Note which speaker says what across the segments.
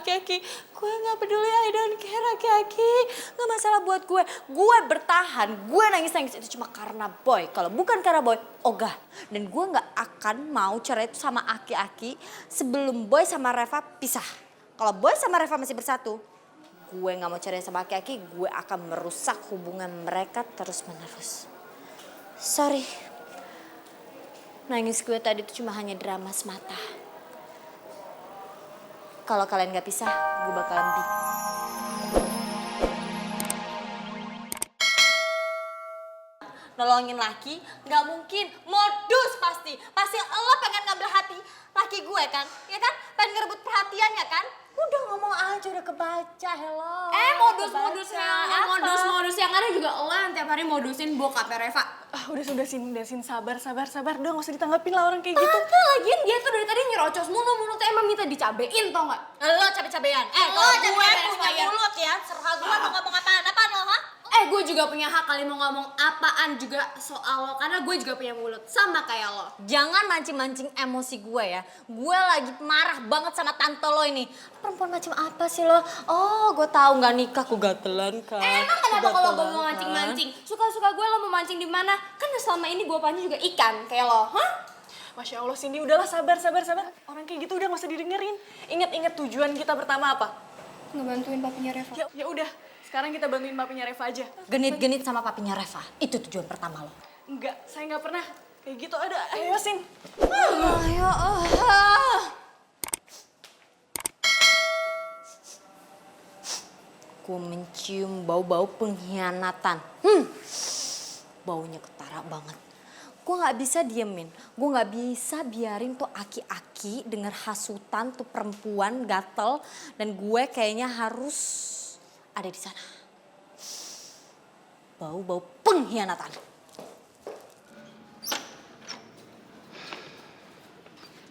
Speaker 1: Aki-Aki. Gue gak peduli, I don't care Aki-Aki. Gak masalah buat gue. Gue bertahan, gue nangis-nangis itu cuma karena Boy. Kalau bukan karena Boy, ogah. Dan gue gak akan mau cerai itu sama Aki-Aki sebelum Boy sama Reva pisah. Kalau Boy sama Reva masih bersatu, gue gak mau cerai sama Aki-Aki, gue akan merusak hubungan mereka terus-menerus. Sorry. Nangis gue tadi itu cuma hanya drama semata. Kalau kalian gak pisah, gue bakalan nolongin laki, gak mungkin. Modus pasti. Pasti lo pengen ngambil hati laki gue kan? Ya kan? Pengen ngerebut perhatiannya kan? Udah ngomong aja, udah kebaca, hello.
Speaker 2: Modus-modusnya, modus-modus yang ada juga lo yang tiap hari modusin bokapnya Reva.
Speaker 3: Udah Sin, sabar. Udah gak usah ditanggepin lah orang kayak gitu.
Speaker 2: Tante lagian dia tuh dari tadi nyerocos mulutnya emang minta dicabein tau gak?
Speaker 1: Lo cabe-cabean.
Speaker 2: Lo
Speaker 1: gue
Speaker 2: cabe-cabean
Speaker 1: punya mulut ya. Serah gue mau ngomong apaan lo, ha?
Speaker 2: Gue juga punya hak kali mau ngomong apaan juga soal lo. Karena gue juga punya mulut, sama kayak lo.
Speaker 1: Jangan mancing-mancing emosi gue ya. Gue lagi marah banget sama tante lo ini. Perempuan macam apa sih lo? Oh, gue tahu nggak nikah, gue gatelan kan.
Speaker 2: Emang kenapa kalau gue mau mancing-mancing? Suka-suka gue lo mau mancing di mana? Kan selama ini gue pancing juga ikan kayak lo, hah?
Speaker 3: Masya Allah Cindy, udahlah sabar. Orang kayak gitu udah gak usah didengerin. Ingat tujuan kita pertama apa?
Speaker 2: Ngebantuin papinya Reva.
Speaker 3: Ya udah, sekarang kita bantuin papinya Reva aja.
Speaker 1: Genit-genit sama papinya Reva. Itu tujuan pertama lo.
Speaker 3: Enggak, saya nggak pernah kayak gitu. Ayo Sin.
Speaker 1: Ayo. Gue mencium bau-bau pengkhianatan. Baunya ketara banget. Gue gak bisa diemin. Gue gak bisa biarin tuh Aki-Aki denger hasutan tuh perempuan gatel. Dan gue kayaknya harus ada di sana. Bau-bau pengkhianatan.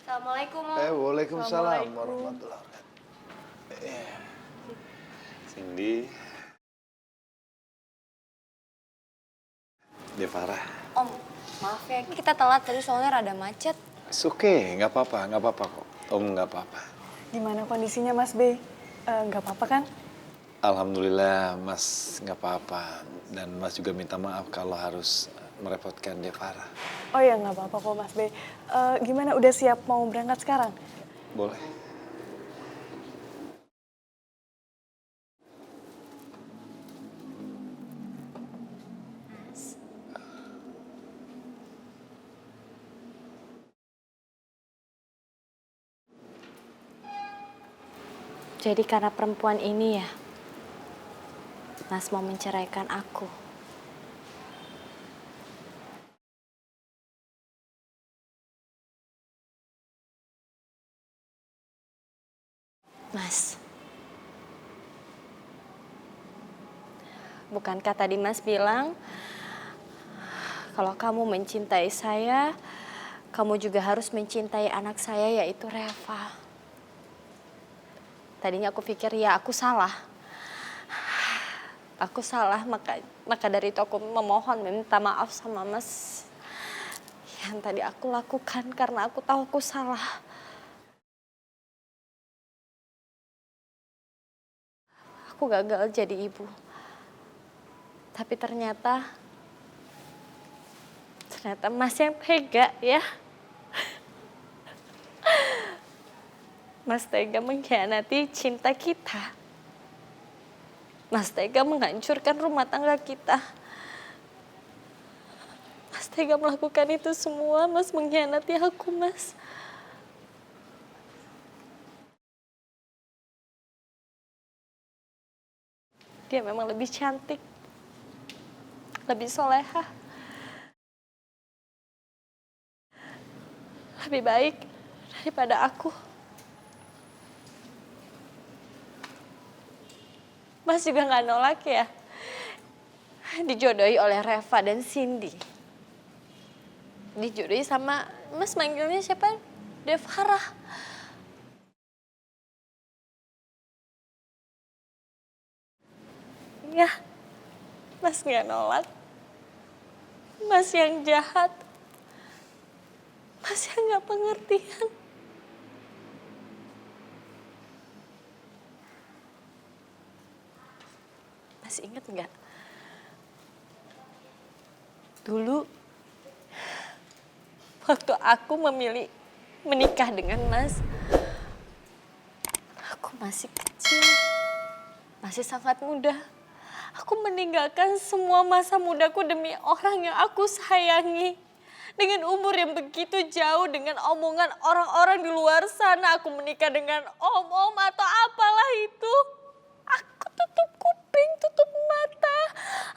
Speaker 2: Assalamualaikum, Om.
Speaker 4: Waalaikumsalam warahmatullahi wabarakatuh. Cindy. Devara.
Speaker 2: Om, maaf ya, kita telat tadi soalnya rada macet.
Speaker 4: It's okay, nggak apa-apa kok. Om nggak apa-apa.
Speaker 3: Gimana kondisinya Mas B? Nggak apa-apa kan?
Speaker 4: Alhamdulillah Mas nggak apa-apa. Dan Mas juga minta maaf kalau harus merepotkan Devara.
Speaker 3: Oh ya nggak apa-apa kok Mas B. Gimana udah siap mau berangkat sekarang?
Speaker 4: Boleh.
Speaker 1: Jadi karena perempuan ini ya, Mas mau menceraikan aku. Mas, bukankah tadi Mas bilang kalau kamu mencintai saya, kamu juga harus mencintai anak saya yaitu Reva. Tadinya aku pikir ya aku salah. Aku salah, maka dari itu aku memohon minta maaf sama Mas. Yang tadi aku lakukan karena aku tahu aku salah. Aku gagal jadi ibu. Tapi ternyata Mas yang tega ya. Mas tega mengkhianati cinta kita. Mas tega menghancurkan rumah tangga kita. Mas tega melakukan itu semua, Mas mengkhianati aku, Mas. Dia memang lebih cantik, lebih solehah, lebih baik daripada aku. Mas juga gak nolak ya? Dijodohi oleh Reva dan Cindy. Dijodohi sama, Mas manggilnya siapa? Devara. Ya, Mas gak nolak. Mas yang jahat. Mas yang gak pengertian.
Speaker 3: masih inget nggak? Dulu, waktu aku memilih menikah dengan Mas, aku masih kecil, masih sangat muda. Aku meninggalkan semua masa mudaku demi orang yang aku sayangi. Dengan umur yang begitu jauh, dengan omongan orang-orang di luar sana, aku menikah dengan om-om atau apalah itu. Aku tutup kuping, tutup mata,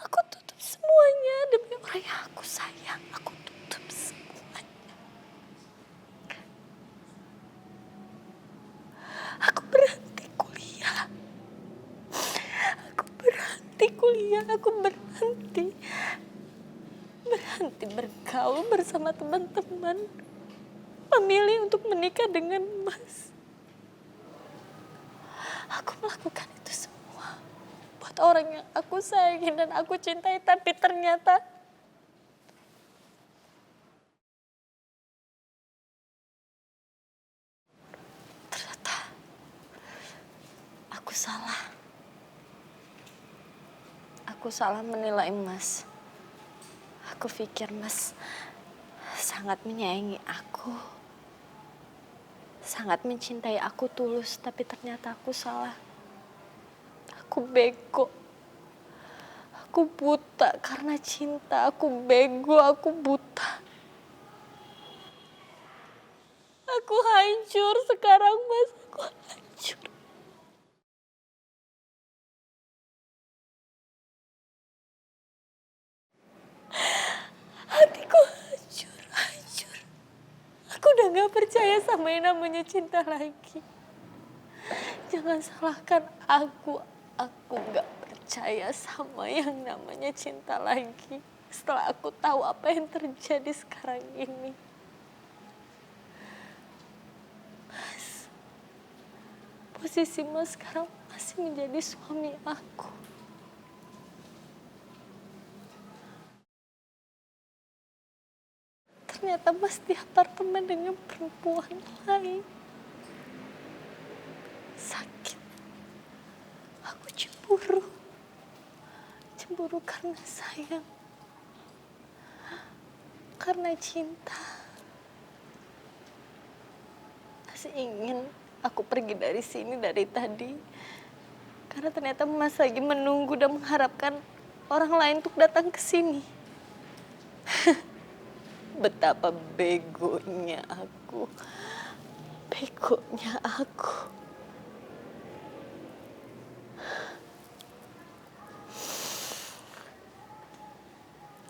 Speaker 3: aku tutup semuanya demi orang yang aku sayang. Aku tutup semuanya. Aku berhenti kuliah. Aku berhenti kuliah, aku berhenti bergaul bersama teman-teman, memilih untuk menikah dengan Mas. Aku melakukan itu semua buat orang yang aku sayangi dan aku cintai, tapi ternyata aku salah. Aku salah menilai Mas. Aku pikir Mas sangat menyayangi aku, sangat mencintai aku tulus, tapi ternyata aku salah. Aku bego. Aku buta karena cinta. Aku bego, aku buta. Aku hancur sekarang, Mas. Aku hancur. Hatiku hancur, hancur. Aku udah gak percaya sama yang namanya cinta lagi. Jangan salahkan aku. Aku gak percaya sama yang namanya cinta lagi. Setelah aku tahu apa yang terjadi sekarang ini. Mas, posisi Mas sekarang masih menjadi suami aku. Ternyata Mas di apartemen dengan perempuan lain. Sakit. Aku cemburu. Cemburu karena sayang. Karena cinta. Mas ingin aku pergi dari sini dari tadi. Karena ternyata Mas lagi menunggu dan mengharapkan orang lain untuk datang ke sini. Betapa begonya aku. Begonya aku.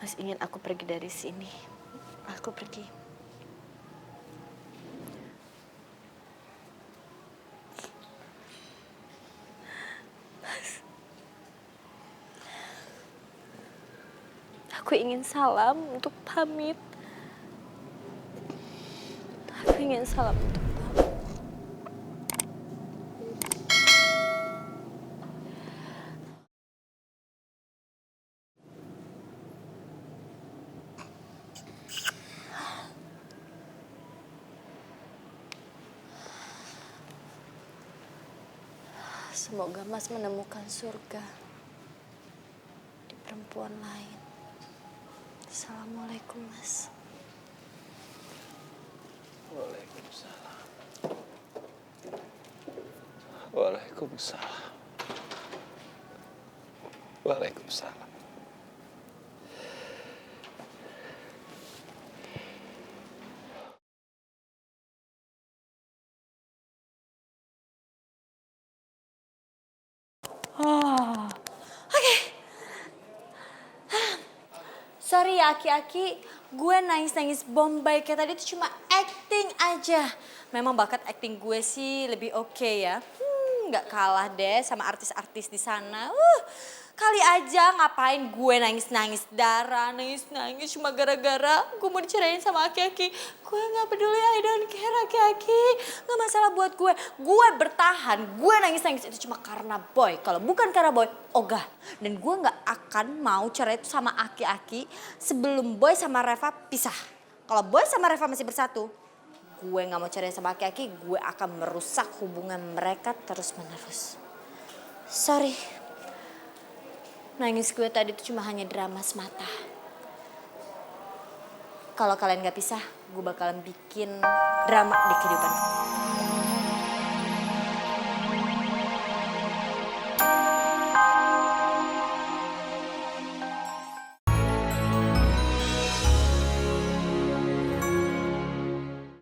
Speaker 3: Mas ingin aku pergi dari sini. Aku pergi. Mas. Aku ingin salam untuk pamit. Aku ingin salam untuk pamit. Semoga Mas menemukan surga di perempuan lain. Assalamualaikum, Mas.
Speaker 4: Waalaikumsalam. Waalaikumsalam. Waalaikumsalam.
Speaker 1: Sorry ya Aki-Aki, gue nangis-nangis bombay kayak tadi itu cuma acting aja. Memang bakat acting gue sih lebih oke ya. Nggak kalah deh sama artis-artis di sana. Kali aja ngapain gue nangis-nangis darah, nangis-nangis cuma gara-gara gue mau dicerain sama Aki-Aki. Gue nggak peduli, I don't care Aki-Aki. Nggak masalah buat gue. Gue bertahan, gue nangis-nangis itu cuma karena boy. Kalau bukan karena boy, ogah. Dan gue nggak akan mau cerai itu sama Aki-Aki sebelum boy sama Reva pisah. Kalau boy sama Reva masih bersatu, gue nggak mau cerai sama Aki-Aki. Gue akan merusak hubungan mereka terus-menerus. Sorry. nangis gue tadi itu cuma hanya drama semata. Kalau kalian gak pisah, gue bakalan bikin drama di kehidupan.